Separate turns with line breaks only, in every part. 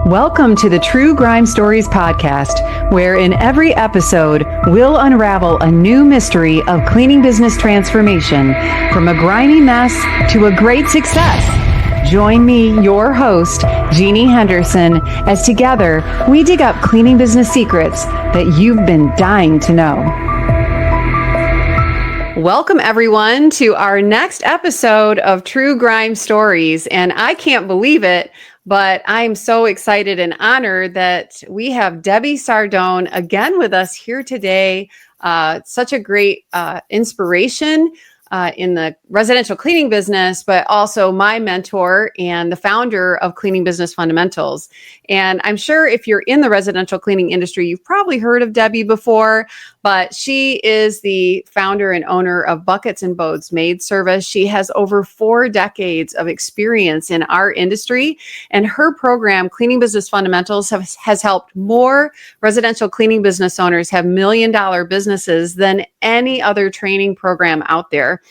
Welcome to the True Grime Stories podcast, where in every episode, we'll unravel a new mystery of cleaning business transformation from a grimy mess to a great success. Join me, your host, Jeannie Henderson, as together we dig up cleaning business secrets that you've been dying to know. Welcome, everyone, to our next episode of True Grime Stories. And I can't believe it, but I'm so excited and honored that we have Debbie Sardone again with us here today. Such a great inspiration in the residential cleaning business, but also my mentor and the founder of Cleaning Business Fundamentals. And I'm sure if you're in the residential cleaning industry, you've probably heard of Debbie before, but she is the founder and owner of Buckets and Boats Maid service. She has over 4 decades of experience in our industry, and her program, Cleaning Business Fundamentals, has helped more residential cleaning business owners have $1 million businesses than any other training program out there.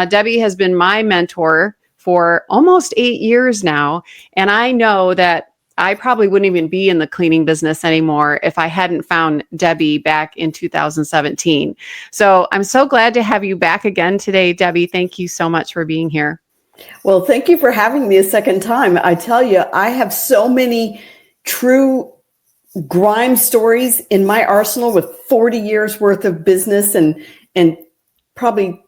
Debbie has been my mentor for almost 8 years now, and I know that I probably wouldn't even be in the cleaning business anymore if I hadn't found Debbie back in 2017. So I'm so glad to have you back again today, Debbie. Thank you so much for being here.
Well, thank you for having me a second time. I tell you, I have so many true grime stories in my arsenal with 40 years worth of business and probably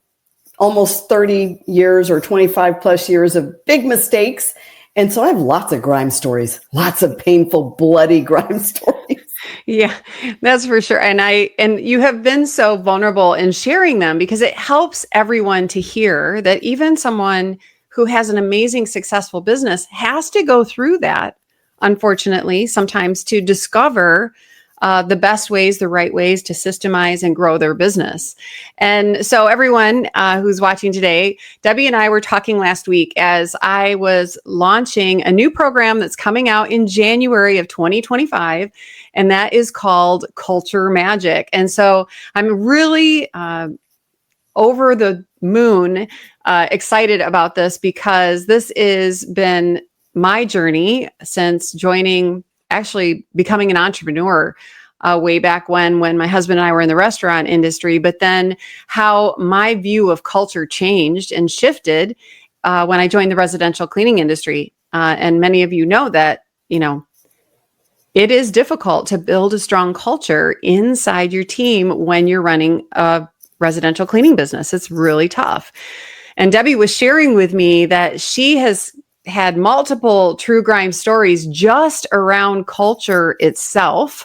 almost 30 years or 25 plus years of big mistakes. And so I have lots of grime stories, lots of painful, bloody grime stories.
Yeah, that's for sure. And you have been so vulnerable in sharing them because it helps everyone to hear that even someone who has an amazing, successful business has to go through that, unfortunately, sometimes to discover the best ways, the right ways to systemize and grow their business. And so everyone who's watching today, Debbie and I were talking last week as I was launching a new program that's coming out in January of 2025, and that is called Culture Magic. And so I'm really over the moon excited about this because this has been my journey since actually becoming an entrepreneur way back when my husband and I were in the restaurant industry, but then how my view of culture changed and shifted when I joined the residential cleaning industry. And many of you know that, it is difficult to build a strong culture inside your team when you're running a residential cleaning business. It's really tough. And Debbie was sharing with me that she has had multiple true grime stories just around culture itself.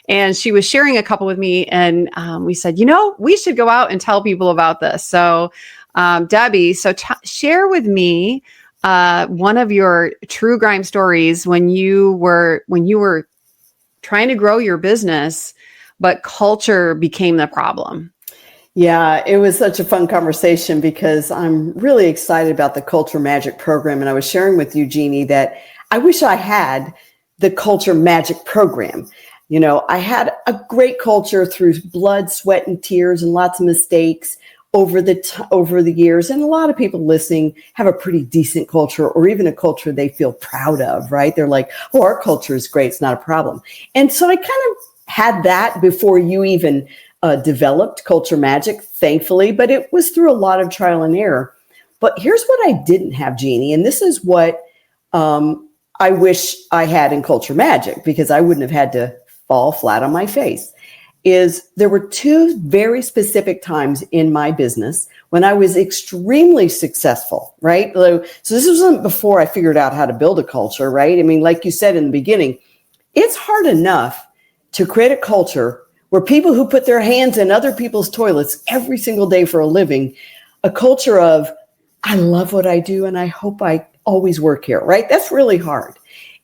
And she was sharing a couple with me, and we said, we should go out and tell people about this. So Debbie, share with me one of your true grime stories when you were trying to grow your business, but culture became the problem.
Yeah, it was such a fun conversation because I'm really excited about the Culture Magic program. And I was sharing with you, Jeannie, that I wish I had the Culture Magic program. I had a great culture through blood, sweat, and tears and lots of mistakes over the years. And a lot of people listening have a pretty decent culture, or even a culture they feel proud of, right? They're like, oh, our culture is great. It's not a problem. And so I kind of had that before you even developed Culture Magic, thankfully, but it was through a lot of trial and error. But here's what I didn't have, Jeannie, and this is what I wish I had in Culture Magic, because I wouldn't have had to fall flat on my face, is there were 2 very specific times in my business when I was extremely successful, right? So this wasn't before I figured out how to build a culture, right? I mean, like you said in the beginning, it's hard enough to create a culture where people who put their hands in other people's toilets every single day for a living, a culture of, I love what I do and I hope I always work here, right? That's really hard.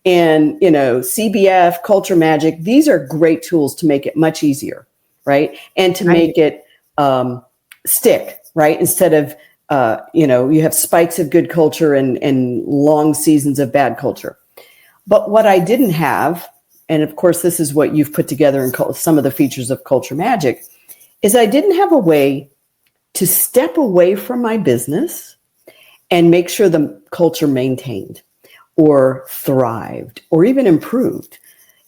And, CBF, Culture Magic, these are great tools to make it much easier, right? And to make it stick, right? Instead of, you have spikes of good culture and long seasons of bad culture. But what I didn't have, and of course, this is what you've put together in some of the features of Culture Magic, is I didn't have a way to step away from my business and make sure the culture maintained. or thrived or even improved.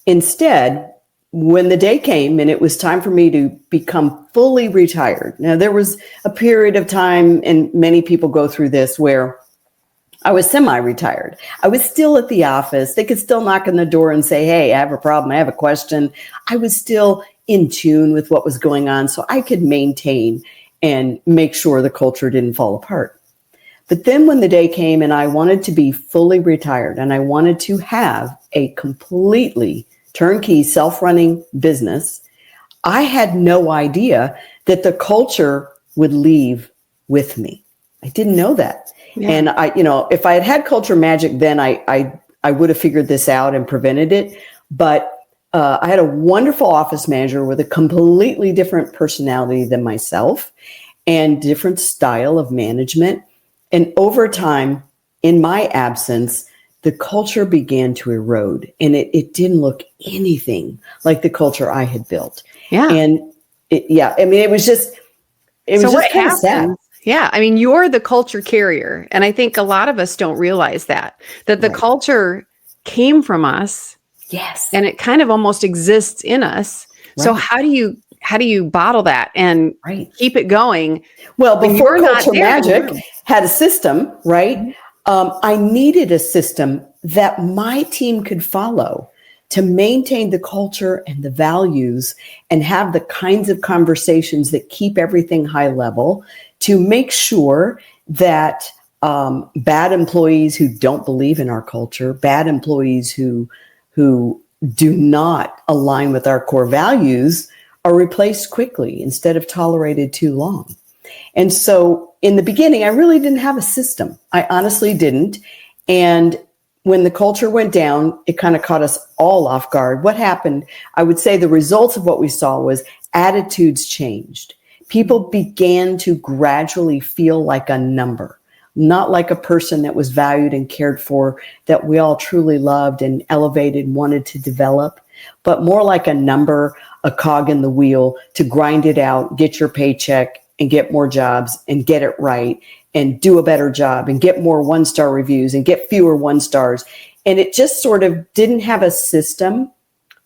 Instead, when the day came and it was time for me to become fully retired, now there was a period of time, and many people go through this, where I was semi-retired. I was still at the office. They could still knock on the door and say, hey, I have a problem. I have a question. I was still in tune with what was going on, so I could maintain and make sure the culture didn't fall apart. But then when the day came and I wanted to be fully retired and I wanted to have a completely turnkey self-running business, I had no idea that the culture would leave with me. I didn't know that. Yeah. And if I had had culture magic, then I would have figured this out and prevented it. But I had a wonderful office manager with a completely different personality than myself and different style of management. And over time, in my absence, the culture began to erode, and it didn't look anything like the culture I had built.
Yeah.
And it was just kind of sad.
Yeah. I mean, you're the culture carrier. And I think a lot of us don't realize that the culture came from us.
Yes.
And it kind of almost exists in us. Right. So how do you bottle that and keep it going?
Well, before culture magic had a system, right? Mm-hmm. I needed a system that my team could follow to maintain the culture and the values and have the kinds of conversations that keep everything high level, to make sure that bad employees who don't believe in our culture, bad employees who do not align with our core values, are replaced quickly instead of tolerated too long. And so in the beginning, I really didn't have a system. I honestly didn't. And when the culture went down, it kind of caught us all off guard. What happened? I would say the results of what we saw was attitudes changed. People began to gradually feel like a number, not like a person that was valued and cared for, that we all truly loved and elevated and wanted to develop, but more like a number, a cog in the wheel to grind it out, get your paycheck and get more jobs and get it right and do a better job and get more one-star reviews and get fewer one-stars. And it just sort of didn't have a system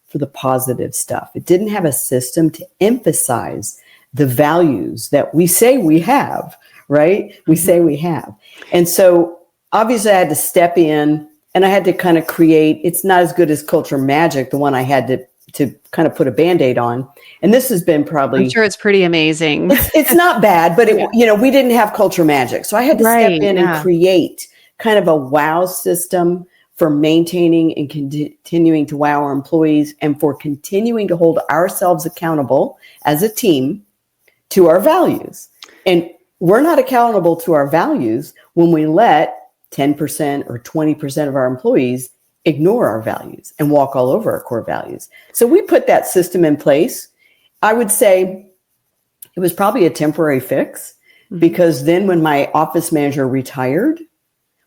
for the positive stuff. It didn't have a system to emphasize the values that we say we have, right? We say we have. And so obviously I had to step in and I had to kind of create, it's not as good as culture magic, the one I had to kind of put a Band-Aid on. And this has been probably,
I'm sure it's pretty amazing.
It's not bad, but we didn't have culture magic. So I had to step in and create kind of a wow system for maintaining and continuing to wow our employees and for continuing to hold ourselves accountable as a team to our values. And we're not accountable to our values when we let 10% or 20% of our employees ignore our values and walk all over our core values. So we put that system in place. I would say it was probably a temporary fix, because then when my office manager retired,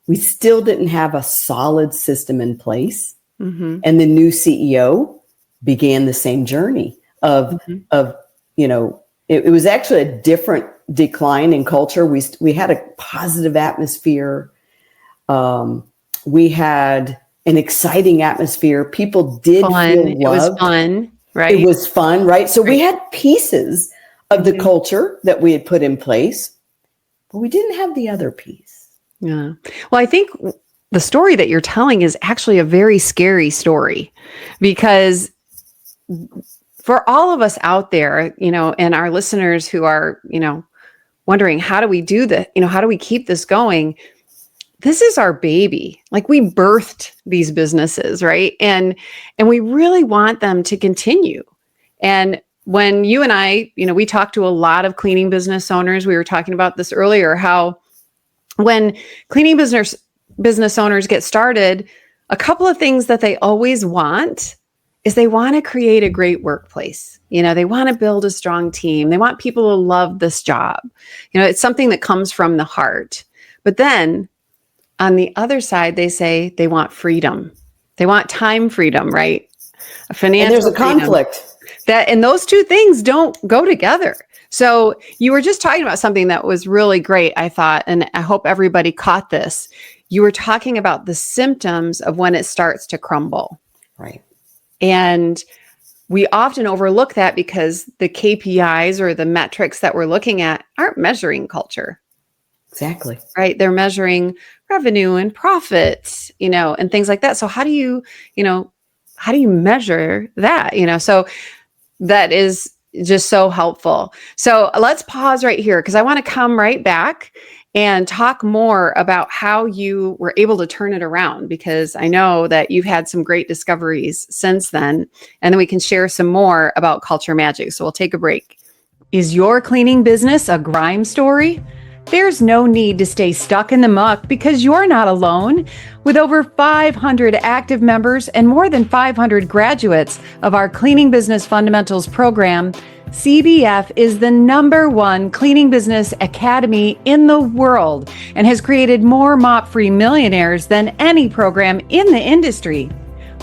we still didn't have a solid system in place. Mm-hmm. And the new CEO began the same journey of it was actually a different decline in culture. We had a positive atmosphere. We had an exciting atmosphere. People did feel loved.
It was fun, right?
It was fun, right? So we had pieces of the culture that we had put in place, but we didn't have the other piece.
Yeah. Well, I think the story that you're telling is actually a very scary story, because for all of us out there, and our listeners who are, wondering, how do we do that? How do we keep this going? This is our baby. Like, we birthed these businesses, right? And we really want them to continue. And when you and I, we talked to a lot of cleaning business owners. We were talking about this earlier, how when cleaning business owners get started, a couple of things that they always want is they want to create a great workplace. They want to build a strong team. They want people to love this job. It's something that comes from the heart. But then on the other side, they say they want freedom. They want time freedom, right? A financial
and there's a conflict.
And those two things don't go together. So you were just talking about something that was really great, I thought, and I hope everybody caught this. You were talking about the symptoms of when it starts to crumble.
Right.
And we often overlook that because the KPIs or the metrics that we're looking at aren't measuring culture.
Exactly.
Right? They're measuring revenue and profits, and things like that. So how do you measure that? So that is just so helpful. So let's pause right here because I want to come right back and talk more about how you were able to turn it around, because I know that you've had some great discoveries since then, and then we can share some more about culture magic. So we'll take a break. Is your cleaning business a grime story? There's no need to stay stuck in the muck because you're not alone. With over 500 active members and more than 500 graduates of our Cleaning Business Fundamentals program, CBF is the #1 cleaning business academy in the world and has created more mop-free millionaires than any program in the industry.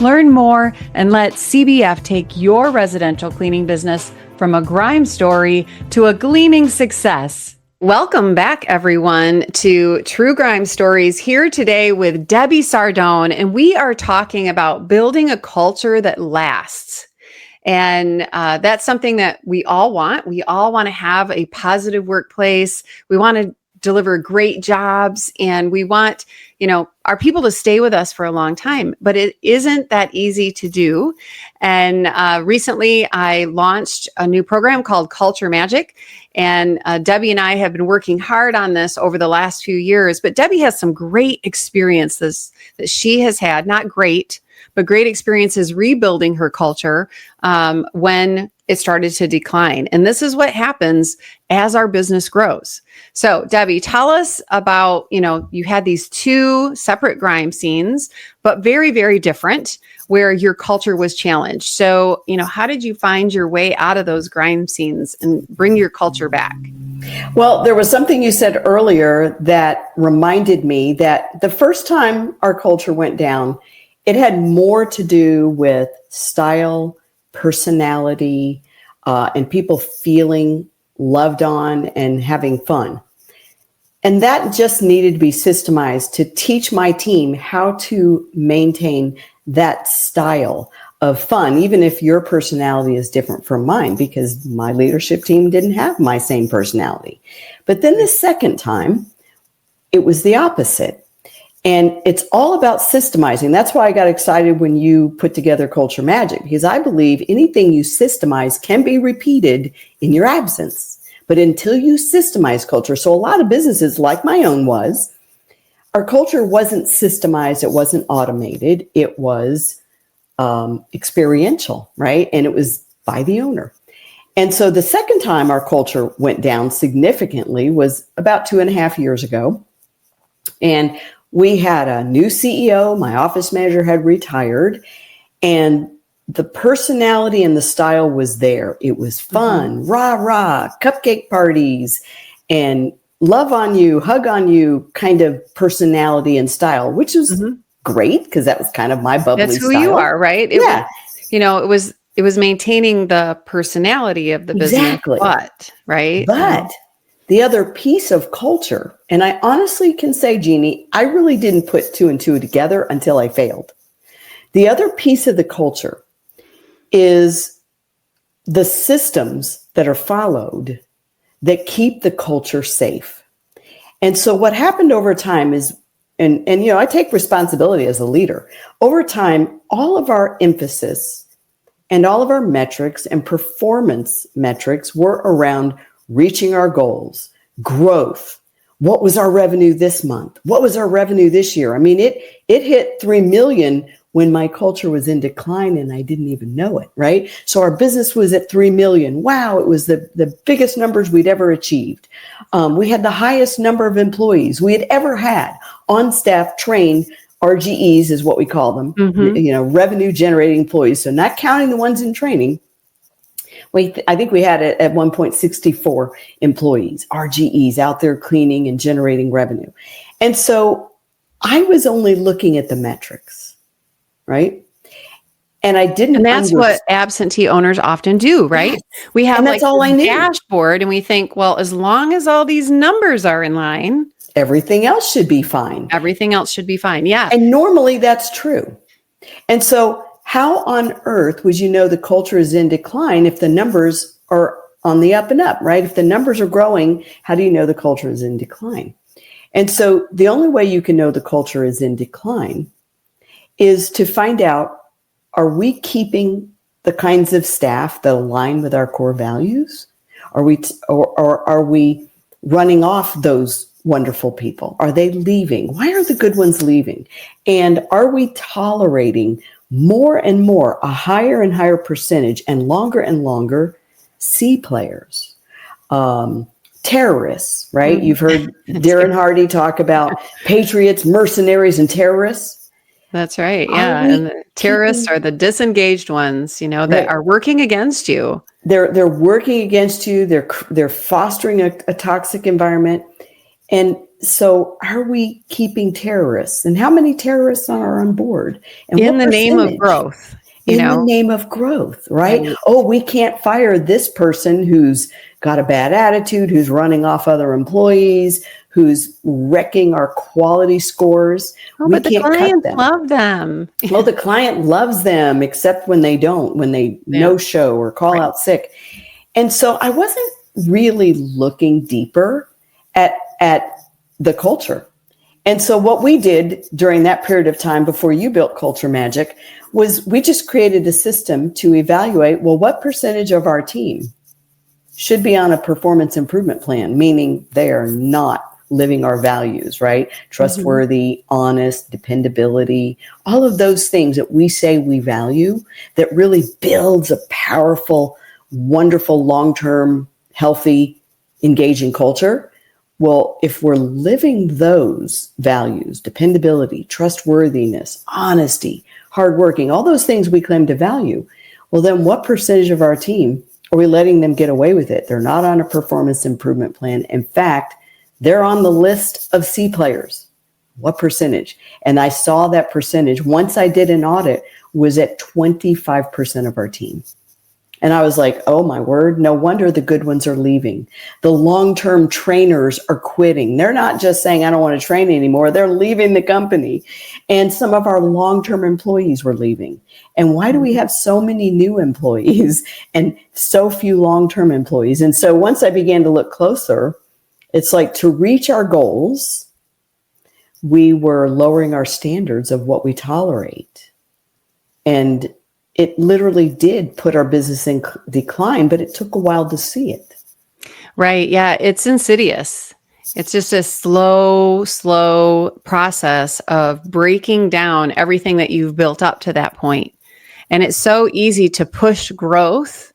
Learn more and let CBF take your residential cleaning business from a grime story to a gleaming success. Welcome back, everyone, to True Grime Stories, here today with Debbie Sardone, and we are talking about building a culture that lasts. And that's something that we all want. We all want to have a positive workplace. We want to deliver great jobs, and we want, our people to stay with us for a long time, but it isn't that easy to do. And recently I launched a new program called Culture Magic. And Debbie and I have been working hard on this over the last few years, but Debbie has some great experiences that she has had, not great, but great experiences rebuilding her culture when it started to decline. And this is what happens as our business grows. So Debbie, tell us about, you had these 2 separate grime scenes, but very, very different, where your culture was challenged. So, how did you find your way out of those grime scenes and bring your culture back?
Well, there was something you said earlier that reminded me that the first time our culture went down, it had more to do with style, personality, and people feeling loved on and having fun. And that just needed to be systemized to teach my team how to maintain that style of fun, even if your personality is different from mine, because my leadership team didn't have my same personality. But then the second time, it was the opposite. And it's all about systemizing. That's why I got excited when you put together Culture Magic, because I believe anything you systemize can be repeated in your absence. But until you systemize culture, so a lot of businesses like my own was, our culture wasn't systemized. It wasn't automated. It was experiential, right? And it was by the owner. And so the second time our culture went down significantly was about 2.5 years ago. And we had a new CEO. My office manager had retired, and the personality and the style was there. It was fun, rah, rah, cupcake parties, and love on you, hug on you kind of personality and style, which was great because that was kind of my bubbly
That's who
style.
you are, right? It was maintaining the personality of the business,
Exactly.
But
the other piece of culture, and I honestly can say, Jeannie, I really didn't put 2 and 2 together until I failed. The other piece of the culture is the systems that are followed that keep the culture safe. And so what happened over time is, and I take responsibility as a leader. Over time, all of our emphasis and all of our metrics and performance metrics were around reaching our goals, growth. What was our revenue this month? What was our revenue this year? I mean, it hit 3 million when my culture was in decline and I didn't even know it, right? So our business was at 3 million. Wow, it was the biggest numbers we'd ever achieved. We had the highest number of employees we had ever had on staff, trained RGEs is what we call them, revenue generating employees. So not counting the ones in training. I think we had at 1.64 employees, RGEs out there cleaning and generating revenue. And so I was only looking at the metrics, right? And I didn't
And that's what absentee owners often do, right?
Yes.
We have
And that's
like
all I
this
need.
dashboard and we think, well, as long as all these numbers are in line,
everything else should be fine.
Everything else should be fine. Yeah.
And normally that's true. And so how on earth would you know the culture is in decline if the numbers are on the up and up, right? If the numbers are growing, how do you know the culture is in decline? And so the only way you can know the culture is in decline is to find out, are we keeping the kinds of staff that align with our core values? Or are we running off those wonderful people? Are they leaving? Why are the good ones leaving? And are we tolerating more and more, a higher and higher percentage and longer C players, terrorists, right? Mm-hmm. You've heard Darren Hardy talk about patriots, mercenaries, and terrorists.
That's right. Yeah. And the terrorists are the disengaged ones, that are working against you.
They're working against you. They're fostering a toxic environment. And so are we keeping terrorists? And how many terrorists are on board? And
in the name of growth.
In the name of growth, right? Oh, we can't fire this person who's got a bad attitude, who's running off other employees, who's wrecking our quality scores.
Oh, but the clients love them.
Well, the client loves them, except when they don't, when they no-show or call out sick. And so I wasn't really looking deeper at the culture. And so what we did during that period of time before you built Culture Magic was we just created a system to evaluate, well, what percentage of our team should be on a performance improvement plan, meaning they are not living our values, right? Trustworthy, honest, dependability, all of those things that we say we value that really builds a powerful, wonderful, long-term, healthy, engaging culture. Well, if we're living those values, dependability, trustworthiness, honesty, hardworking, all those things we claim to value, well, then what percentage of our team are we letting them get away with it? They're not on a performance improvement plan. In fact, they're on the list of C players. What percentage? And I saw that percentage, once I did an audit, was at 25% of our team. And I was like, oh my word, no wonder the good ones are leaving. The long-term trainers are quitting. They're not just saying, I don't want to train anymore. They're leaving the company. And some of our long-term employees were leaving. And why do we have so many new employees and so few long-term employees? And so once I began to look closer, it's like to reach our goals, we were lowering our standards of what we tolerate. And it literally did put our business in decline, but it took a while to see it.
Right. Yeah. It's insidious. It's just a slow process of breaking down everything that you've built up to that point. And it's so easy to push growth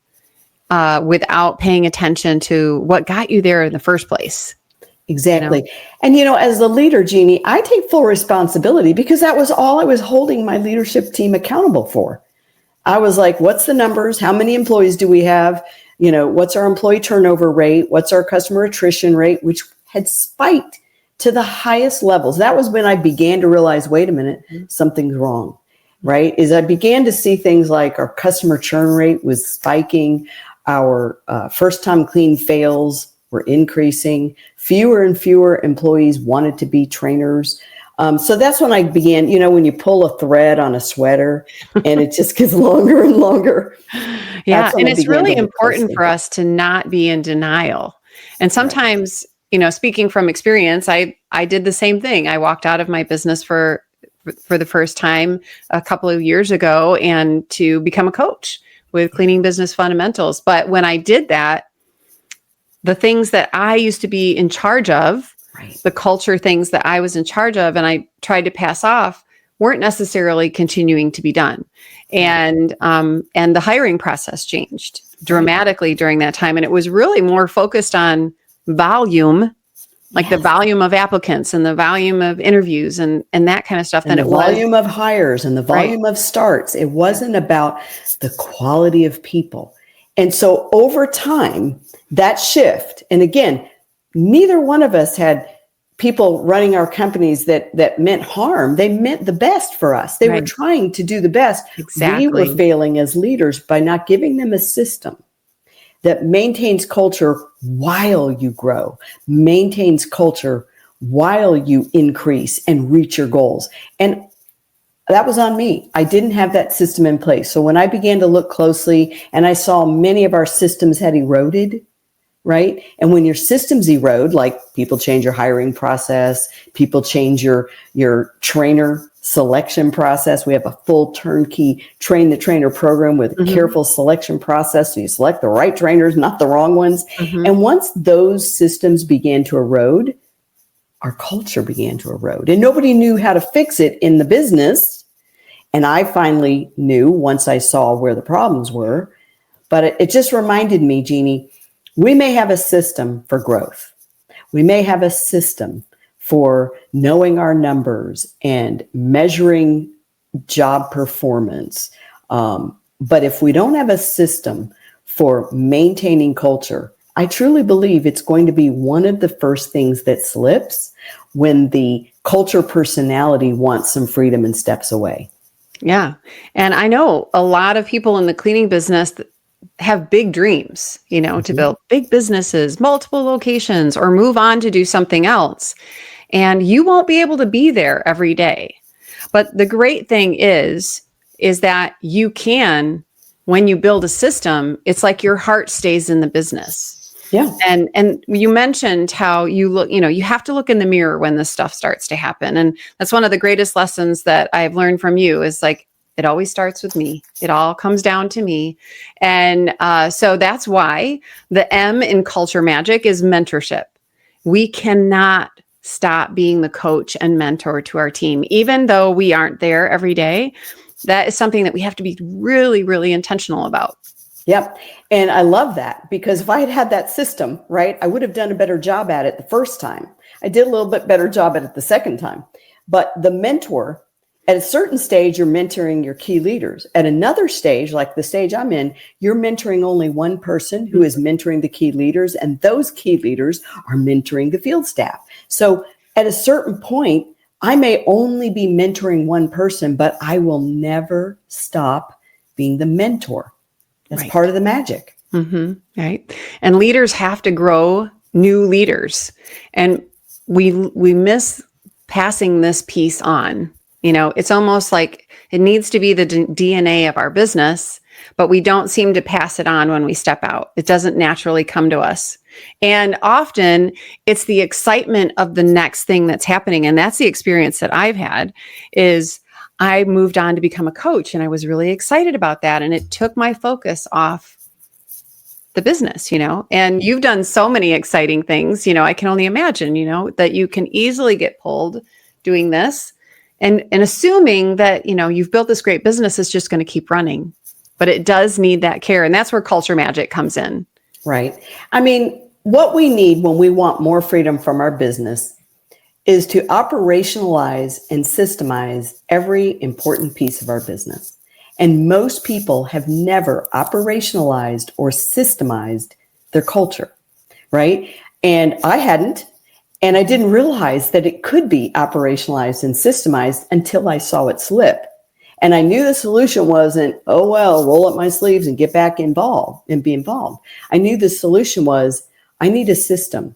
without paying attention to what got you there in the first place.
Exactly. And, as the leader, Jeannie, I take full responsibility because that was all I was holding my leadership team accountable for. I was like, what's the numbers? How many employees do we have? What's our employee turnover rate? What's our customer attrition rate, which had spiked to the highest levels. That was when I began to realize, wait a minute, something's wrong, right? Is I began to see things like our customer churn rate was spiking. Our first-time clean fails were increasing. Fewer and fewer employees wanted to be trainers. So that's when I began, when you pull a thread on a sweater and it just gets longer and longer.
Yeah. And it's really important for us to not be in denial. And sometimes, speaking from experience, I did the same thing. I walked out of my business for the first time a couple of years ago and to become a coach with Cleaning Business Fundamentals. But when I did that, the things that I used to be in charge of, the culture things that I was in charge of and I tried to pass off weren't necessarily continuing to be done. And the hiring process changed dramatically during that time. And it was really more focused on volume, like the volume of applicants and the volume of interviews and that kind of stuff.
And the volume of hires and the volume of starts. It wasn't about the quality of people. And so over time, that shift, and again, neither one of us had people running our companies that meant harm. They meant the best for us. They were trying to do the best.
Exactly.
We were failing as leaders by not giving them a system that maintains culture while you grow, maintains culture while you increase and reach your goals. And that was on me. I didn't have that system in place. So when I began to look closely and I saw many of our systems had eroded, right? And when your systems erode, like people change your hiring process, people change your trainer selection process. We have a full turnkey train the trainer program with a careful selection process. So you select the right trainers, not the wrong ones. And once those systems began to erode, our culture began to erode. And nobody knew how to fix it in the business. And I finally knew once I saw where the problems were. But it just reminded me, Jeannie, we may have a system for growth. We may have a system for knowing our numbers and measuring job performance. But if we don't have a system for maintaining culture, I truly believe it's going to be one of the first things that slips when the culture personality wants some freedom and steps away.
Yeah. And I know a lot of people in the cleaning business have big dreams, to build big businesses, multiple locations, or move on to do something else. And you won't be able to be there every day. But the great thing is that you can, when you build a system, it's like your heart stays in the business.
Yeah.
And you mentioned how you look, you have to look in the mirror when this stuff starts to happen. And that's one of the greatest lessons that I've learned from you is like, it always starts with me. It all comes down to me. And so that's why the M in Culture Magic is mentorship. We cannot stop being the coach and mentor to our team, even though we aren't there every day. That is something that we have to be really, really intentional about.
Yep. And I love that because if I had had that system, right, I would have done a better job at it the first time. I did a little bit better job at it the second time. But the mentor, at a certain stage, you're mentoring your key leaders. At another stage, like the stage I'm in, you're mentoring only one person who is mentoring the key leaders. And those key leaders are mentoring the field staff. So at a certain point, I may only be mentoring one person, but I will never stop being the mentor. That's part of the magic.
Right. And leaders have to grow new leaders. And we miss passing this piece on. It's almost like it needs to be the DNA of our business, but we don't seem to pass it on when we step out. It doesn't naturally come to us. And often it's the excitement of the next thing that's happening. And that's the experience that I've had is I moved on to become a coach and I was really excited about that. And it took my focus off the business, and you've done so many exciting things, I can only imagine, that you can easily get pulled doing this and assuming that, you've built this great business, it's just going to keep running, but it does need that care. And that's where Culture Magic comes in.
Right. I mean, what we need when we want more freedom from our business is to operationalize and systemize every important piece of our business. And most people have never operationalized or systemized their culture, right? And I hadn't, and I didn't realize that it could be operationalized and systemized until I saw it slip. And I knew the solution wasn't, oh, well, roll up my sleeves and get back involved and be involved. I knew the solution was, I need a system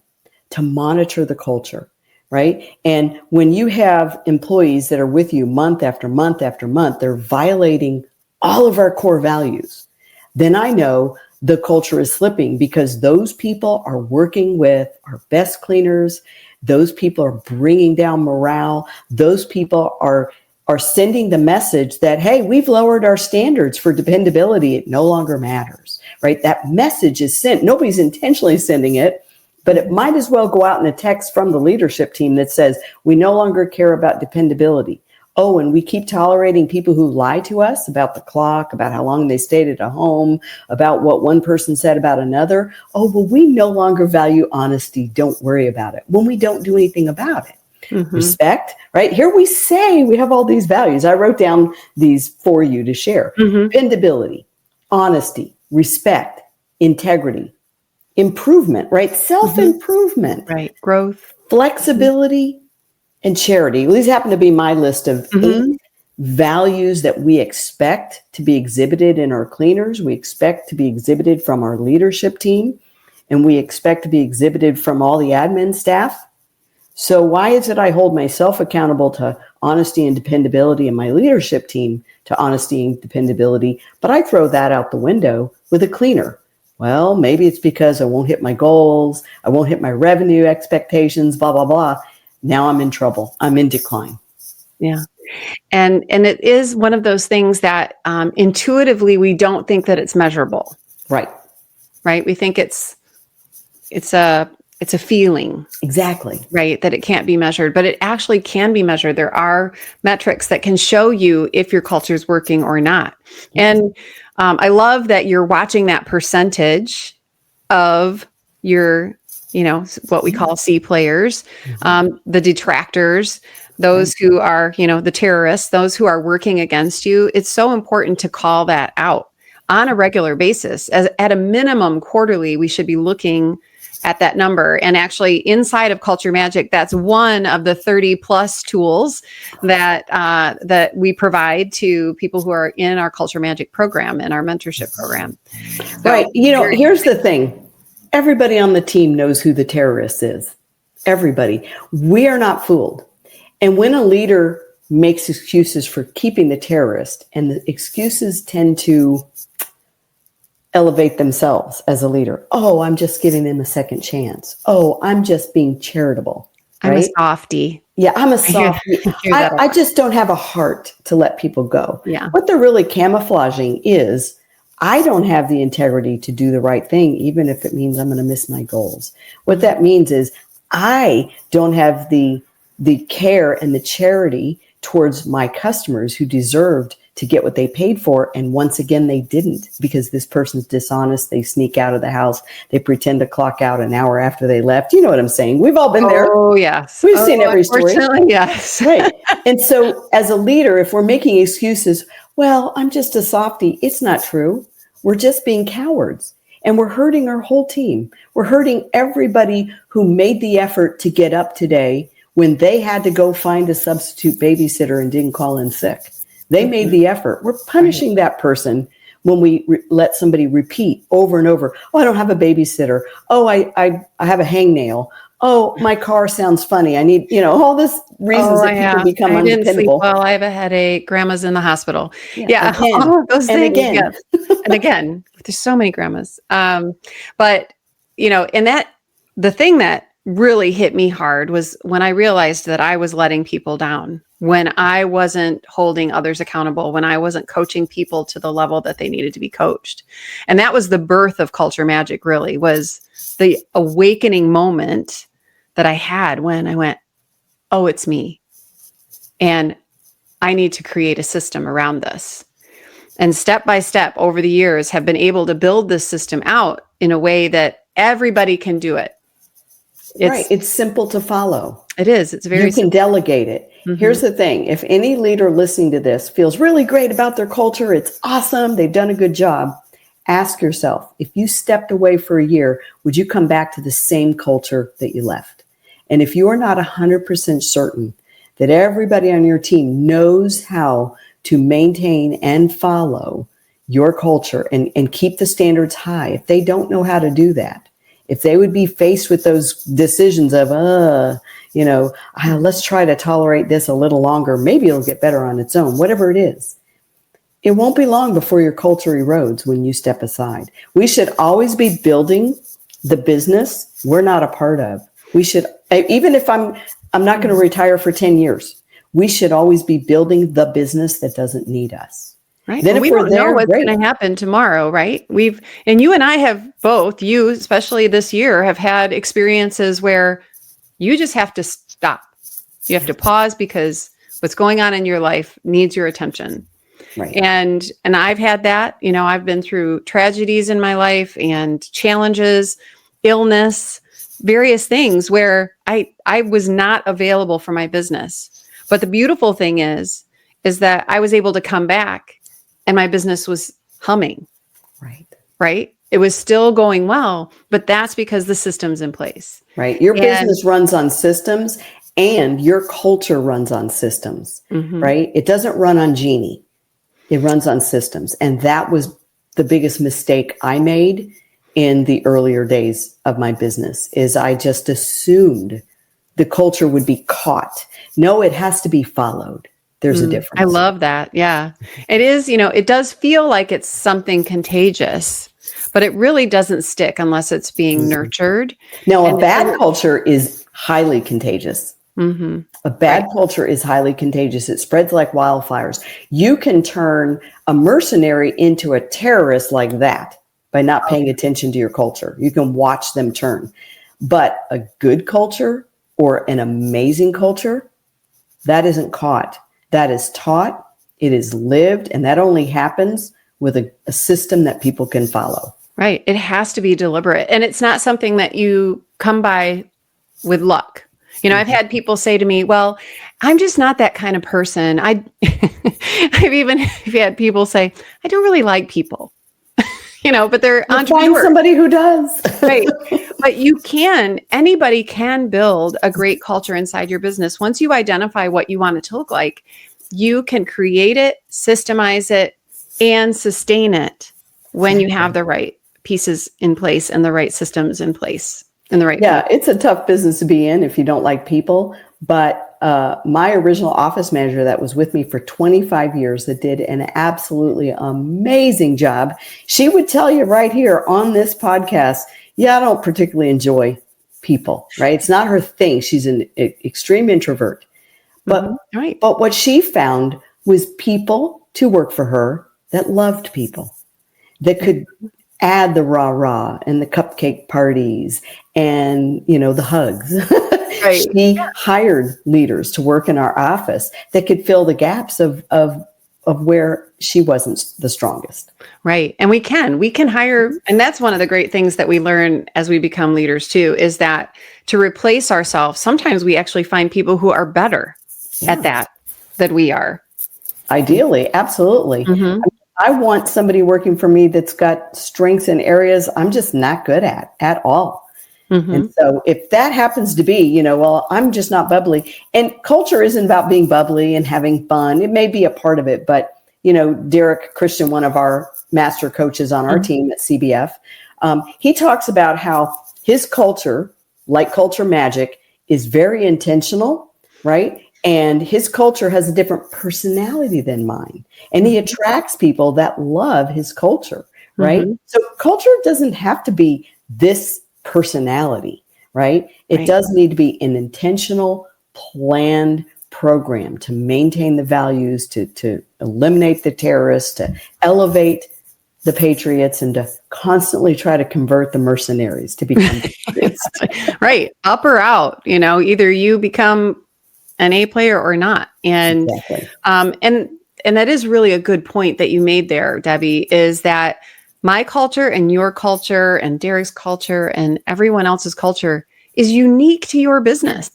to monitor the culture. Right. And when you have employees that are with you month after month after month, they're violating all of our core values. Then I know the culture is slipping because those people are working with our best cleaners. Those people are bringing down morale. Those people are sending the message that, hey, we've lowered our standards for dependability. It no longer matters. Right. That message is sent. Nobody's intentionally sending it. But it might as well go out in a text from the leadership team that says, we no longer care about dependability. Oh, and we keep tolerating people who lie to us about the clock, about how long they stayed at a home, about what one person said about another. Oh, well, we no longer value honesty. Don't worry about it when we don't do anything about it. Respect, right? Here we say we have all these values. I wrote down these for you to share. Dependability, honesty, respect, integrity, improvement, right? Self-improvement.
Right. Growth.
Flexibility and charity. These happen to be my list of 8 values that we expect to be exhibited in our cleaners. We expect to be exhibited from our leadership team, and we expect to be exhibited from all the admin staff. So why is it I hold myself accountable to honesty and dependability and my leadership team to honesty and dependability, but I throw that out the window with a cleaner? Well, maybe it's because I won't hit my goals. I won't hit my revenue expectations, blah, blah, blah. Now I'm in trouble. I'm in decline.
Yeah. And it is one of those things that intuitively we don't think that it's measurable.
Right.
Right. We think it's a feeling.
Exactly.
Right. That it can't be measured, but it actually can be measured. There are metrics that can show you if your culture is working or not. And I love that you're watching that percentage of your, what we call C players, the detractors, those who are, the terrorists, those who are working against you. It's so important to call that out on a regular basis. At a minimum, quarterly, we should be looking at that number. And actually, inside of Culture Magic, that's one of the 30 plus tools that we provide to people who are in our Culture Magic program and our mentorship program. So,
right. Here's the thing. Everybody on the team knows who the terrorist is. Everybody. We are not fooled. And when a leader makes excuses for keeping the terrorist, and the excuses tend to elevate themselves as a leader. Oh, I'm just giving them a second chance. Oh, I'm just being charitable. Right?
I'm a softie.
Yeah, I'm a softie. I just don't have a heart to let people go.
Yeah.
What they're really camouflaging is I don't have the integrity to do the right thing, even if it means I'm going to miss my goals. What that means is I don't have the care and the charity towards my customers who deserved to get what they paid for. And once again, they didn't, because this person's dishonest. They sneak out of the house. They pretend to clock out an hour after they left. You know what I'm saying? We've all been there.
Oh, yes.
We've seen every story.
Yes.
Right. And so as a leader, if we're making excuses, well, I'm just a softie. It's not true. We're just being cowards. And we're hurting our whole team. We're hurting everybody who made the effort to get up today when they had to go find a substitute babysitter and didn't call in sick. They made the effort. We're punishing that person when we let somebody repeat over and over. Oh, I don't have a babysitter. Oh, I have a hangnail. Oh, my car sounds funny. I need, all this reasons that people become
undependable. I didn't sleep well. I have a headache. Grandma's in the hospital. Yeah.
Again,
all of those things.
Again.
Yes. And again, there's so many grandmas. But, and the thing that really hit me hard was when I realized that I was letting people down, when I wasn't holding others accountable, when I wasn't coaching people to the level that they needed to be coached. And that was the birth of Culture Magic, really, was the awakening moment that I had when I went, oh, it's me. And I need to create a system around this. And step by step over the years have been able to build this system out in a way that everybody can do it.
It's simple to follow.
It is. It's very
simple. You can delegate it. Mm-hmm. Here's the thing. If any leader listening to this feels really great about their culture, it's awesome, they've done a good job, ask yourself, if you stepped away for a year, would you come back to the same culture that you left? And if you are not 100% certain that everybody on your team knows how to maintain and follow your culture and keep the standards high, if they don't know how to do that, if they would be faced with those decisions of, let's try to tolerate this a little longer, maybe it'll get better on its own, whatever it is, it won't be long before your culture erodes when you step aside. We should always be building the business we're not a part of. We should, even if I'm not going to retire for 10 years, we should always be building the business that doesn't need us.
Right. Then we don't know what's going to happen tomorrow, right? And you and I have both, you especially this year, have had experiences where you just have to stop. You have to pause because what's going on in your life needs your attention.
Right.
And I've had that. I've been through tragedies in my life and challenges, illness, various things where I was not available for my business. But the beautiful thing is that I was able to come back and my business was humming.
Right.
Right. it was still going well, but that's because the system's in place.
Right. Your
And
business runs on systems and your culture runs on systems, right? It doesn't run on Genie. It runs on systems. And that was the biggest mistake I made in the earlier days of my business is I just assumed the culture would be caught. No, it has to be followed. There's a difference.
I love that. Yeah. It is, it does feel like it's something contagious, but it really doesn't stick unless it's being nurtured.
Now, a bad culture is highly contagious. A bad culture is highly contagious. It spreads like wildfires. You can turn a mercenary into a terrorist like that by not paying attention to your culture. You can watch them turn. But a good culture or an amazing culture, that isn't caught. That is taught, it is lived, and that only happens with a system that people can follow.
Right. It has to be deliberate. And it's not something that you come by with luck. I've had people say to me, well, I'm just not that kind of person. I've even had people say, I don't really like people, but they're entrepreneurs.
Find somebody who does.
Right. But anybody can build a great culture inside your business. Once you identify what you want it to look like, you can create it, systemize it, and sustain it when you have the right pieces in place and the right systems in place.
Yeah, it's a tough business to be in if you don't like people. But my original office manager that was with me for 25 years that did an absolutely amazing job, she would tell you right here on this podcast, I don't particularly enjoy people, right? It's not her thing. She's an extreme introvert. But, but what she found was people to work for her that loved people, that could add the rah-rah and the cupcake parties and, the hugs. Right. She hired leaders to work in our office that could fill the gaps of where she wasn't the strongest.
Right. And we can hire. And that's one of the great things that we learn as we become leaders too, is that to replace ourselves, sometimes we actually find people who are better at that than we are.
Ideally. Absolutely. I want somebody working for me that's got strengths in areas I'm just not good at all. And so if that happens to be, well, I'm just not bubbly. And culture isn't about being bubbly and having fun. It may be a part of it, but, Derek Christian, one of our master coaches on our team at CBF, he talks about how his culture, like Culture Magic, is very intentional, right? And his culture has a different personality than mine. And he attracts people that love his culture, right? So culture doesn't have to be this personality, right? It does need to be an intentional, planned program to maintain the values, to eliminate the terrorists, to elevate the patriots, and to constantly try to convert the mercenaries to become patriots.
Right. Up or out, either you become an A player or not. And, and that is really a good point that you made there, Debbie, is that my culture and your culture and Derek's culture and everyone else's culture is unique to your business.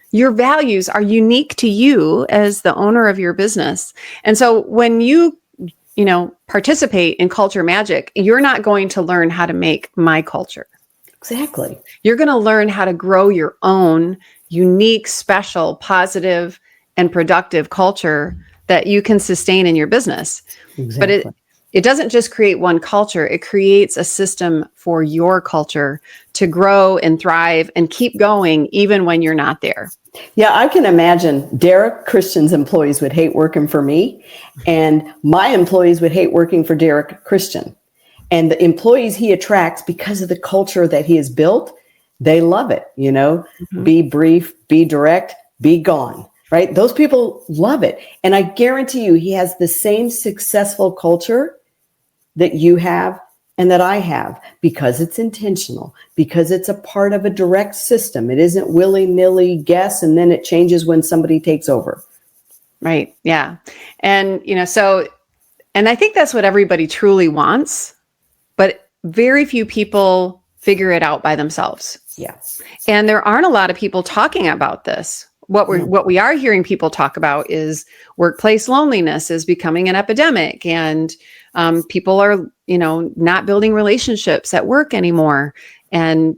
Your values are unique to you as the owner of your business. And so when you participate in Culture Magic, you're not going to learn how to make my culture.
Exactly. You're
going to learn how to grow your own unique, special, positive, and productive culture that you can sustain in your business.
Exactly.
But it doesn't just create one culture. It creates a system for your culture to grow and thrive and keep going even when you're not there.
Yeah, I can imagine Derek Christian's employees would hate working for me, and my employees would hate working for Derek Christian. And the employees he attracts, because of the culture that he has built, they love it. Be brief, be direct, be gone. Right? Those people love it. And I guarantee you, he has the same successful culture that you have and that I have, because it's intentional, because it's a part of a direct system. It isn't willy-nilly guess, and then it changes when somebody takes over.
Right. Yeah. And, and I think that's what everybody truly wants, but very few people figure it out by themselves.
Yeah.
And there aren't a lot of people talking about this. What we are hearing people talk about is workplace loneliness is becoming an epidemic, and people are, not building relationships at work anymore. And,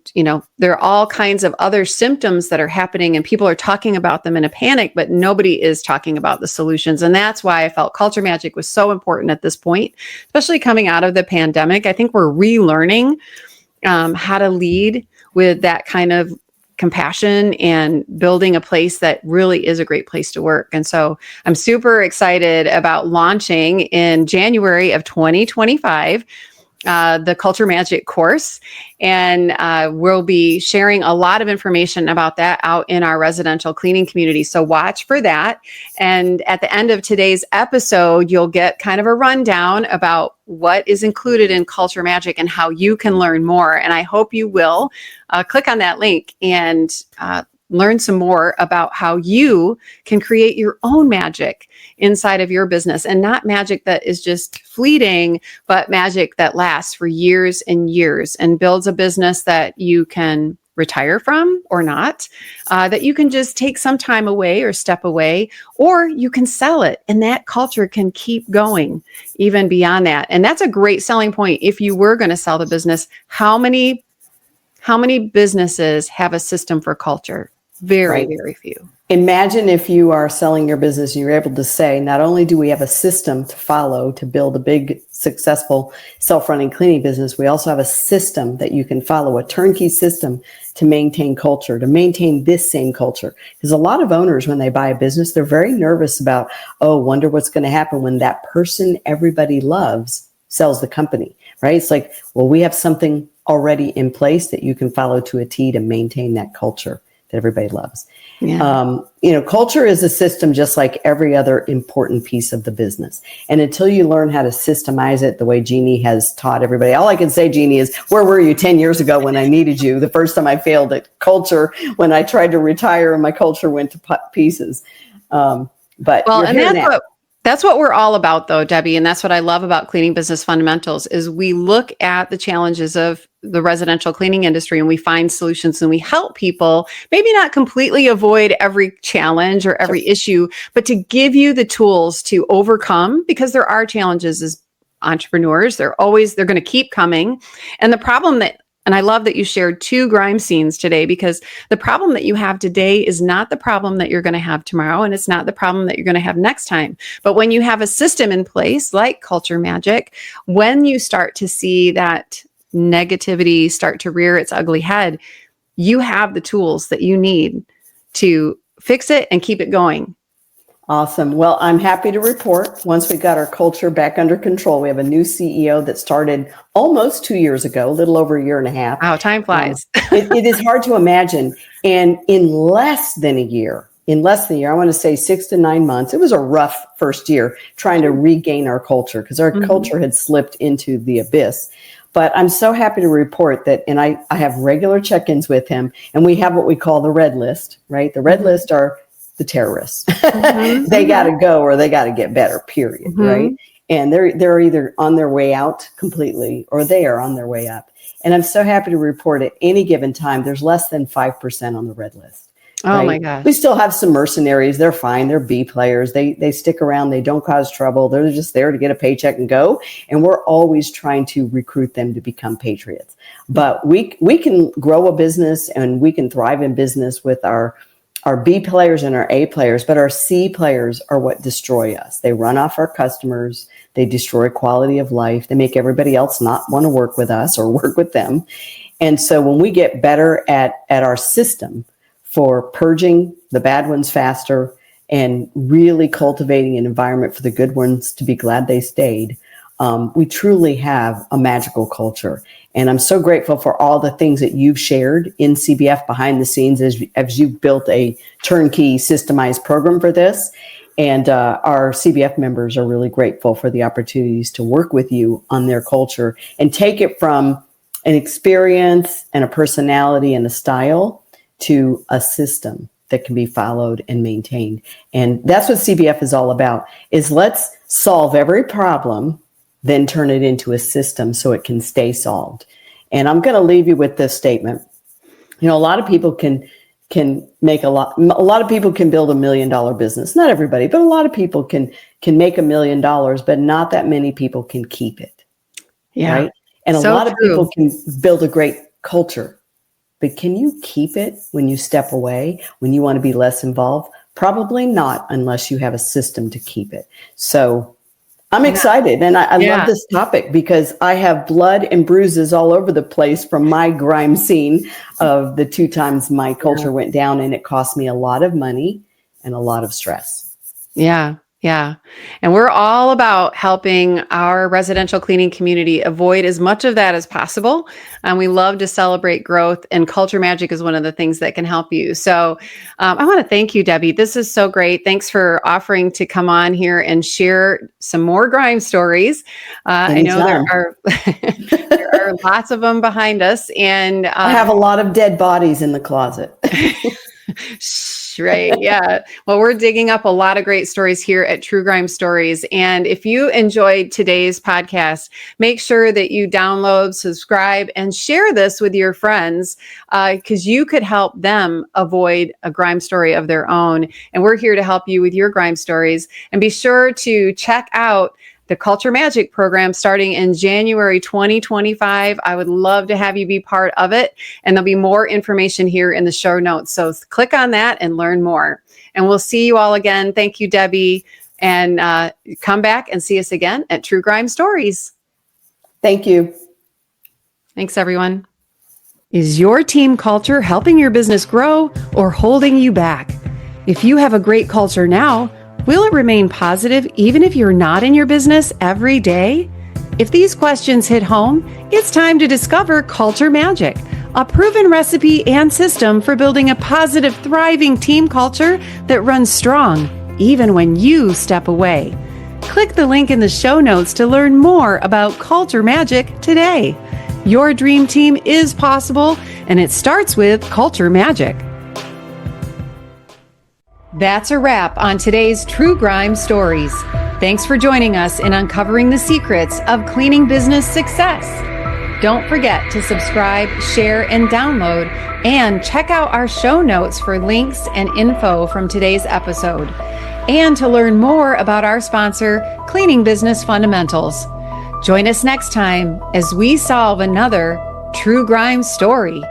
there are all kinds of other symptoms that are happening and people are talking about them in a panic, but nobody is talking about the solutions. And that's why I felt Culture Magic was so important at this point, especially coming out of the pandemic. I think we're relearning how to lead with that kind of compassion and building a place that really is a great place to work. And so I'm super excited about launching in January of 2025 the Culture Magic course. And we'll be sharing a lot of information about that out in our residential cleaning community. So watch for that. And at the end of today's episode, you'll get kind of a rundown about what is included in Culture Magic and how you can learn more. And I hope you will click on that link and learn some more about how you can create your own magic inside of your business, and not magic that is just fleeting, but magic that lasts for years and years and builds a business that you can retire from or not, that you can just take some time away or step away, or you can sell it and that culture can keep going even beyond that. And that's a great selling point. If you were going to sell the business, how many businesses have a system for culture? Very, very few.
Imagine if you are selling your business and you're able to say, not only do we have a system to follow to build a big, successful self-running cleaning business, we also have a system that you can follow, a turnkey system to maintain culture, to maintain this same culture. Because a lot of owners, when they buy a business, they're very nervous about, wonder what's going to happen when that person everybody loves sells the company, right? It's like, well, we have something already in place that you can follow to a T to maintain that culture that everybody loves. Yeah. Culture is a system just like every other important piece of the business. And until you learn how to systemize it the way Jeannie has taught everybody, all I can say, Jeannie, is where were you 10 years ago when I needed you? The first time I failed at culture, when I tried to retire and my culture went to pieces. But
that's what we're all about, though, Debbie. And that's what I love about Cleaning Business Fundamentals is we look at the challenges of the residential cleaning industry and we find solutions and we help people maybe not completely avoid every challenge or every issue, but to give you the tools to overcome, because there are challenges as entrepreneurs. They're going to keep coming. And I love that you shared 2 grime scenes today, because the problem that you have today is not the problem that you're going to have tomorrow. And it's not the problem that you're going to have next time. But when you have a system in place like Culture Magic, when you start to see that negativity start to rear its ugly head, you have the tools that you need to fix it and keep it going.
Awesome. Well, I'm happy to report once we got our culture back under control, we have a new CEO that started almost 2 years ago, a little over a year and a half.
Wow, time flies.
It is hard to imagine. And in less than a year, I want to say 6 to 9 months, it was a rough first year trying to regain our culture because our culture had slipped into the abyss. But I'm so happy to report that, and I have regular check-ins with him, and we have what we call the red list, right? The red list are the terrorists. They got to go or they got to get better, period, right? And they're either on their way out completely or they are on their way up. And I'm so happy to report at any given time, there's less than 5% on the red list. Right?
Oh my gosh.
We still have some mercenaries. They're fine. They're B players. They stick around. They don't cause trouble. They're just there to get a paycheck and go. And we're always trying to recruit them to become patriots. But we can grow a business and we can thrive in business with our B players and our A players, but our C players are what destroy us. They run off our customers. They destroy quality of life. They make everybody else not want to work with us or work with them. And so when we get better at our system for purging the bad ones faster and really cultivating an environment for the good ones to be glad they stayed, we truly have a magical culture. And I'm so grateful for all the things that you've shared in CBF behind the scenes as you've built a turnkey systemized program for this. And our CBF members are really grateful for the opportunities to work with you on their culture and take it from an experience and a personality and a style to a system that can be followed and maintained. And that's what CBF is all about, is let's solve every problem, then turn it into a system so it can stay solved. And I'm going to leave you with this statement. A lot of people can make a lot of people can build $1 million business. Not everybody, but a lot of people can make $1 million, but not that many people can keep it.
Yeah.
right? And a
So
lot of
true.
people can build a great culture, but can you keep it when you step away, when you want to be less involved? Probably not, unless you have a system to keep it. So I'm excited, and I love
Yeah.
this topic because I have blood and bruises all over the place from my grime scene of the 2 times my culture went down, and it cost me a lot of money and a lot of stress.
Yeah. Yeah. And we're all about helping our residential cleaning community avoid as much of that as possible. And we love to celebrate growth, and Culture Magic is one of the things that can help you. So I want to thank you, Debbie. This is so great. Thanks for offering to come on here and share some more grime stories. I know there are there are lots of them behind us, and
I have a lot of dead bodies in the closet.
right. Yeah. Well, we're digging up a lot of great stories here at True Grime Stories. And if you enjoyed today's podcast, make sure that you download, subscribe, and share this with your friends, because you could help them avoid a grime story of their own. And we're here to help you with your grime stories. And be sure to check out the Culture Magic program starting in January 2025. I would love to have you be part of it. And there'll be more information here in the show notes. So click on that and learn more. And we'll see you all again. Thank you, Debbie. And come back and see us again at True Grime Stories.
Thank you.
Thanks, everyone. Is your team culture helping your business grow or holding you back? If you have a great culture now, will it remain positive even if you're not in your business every day? If these questions hit home, it's time to discover Culture Magic, a proven recipe and system for building a positive, thriving team culture that runs strong, even when you step away. Click the link in the show notes to learn more about Culture Magic today. Your dream team is possible, and it starts with Culture Magic. That's a wrap on today's True Grime Stories. Thanks for joining us in uncovering the secrets of cleaning business success. Don't forget to subscribe, share, and download, and check out our show notes for links and info from today's episode, and to learn more about our sponsor, Cleaning Business Fundamentals. Join us next time as we solve another True Grime story.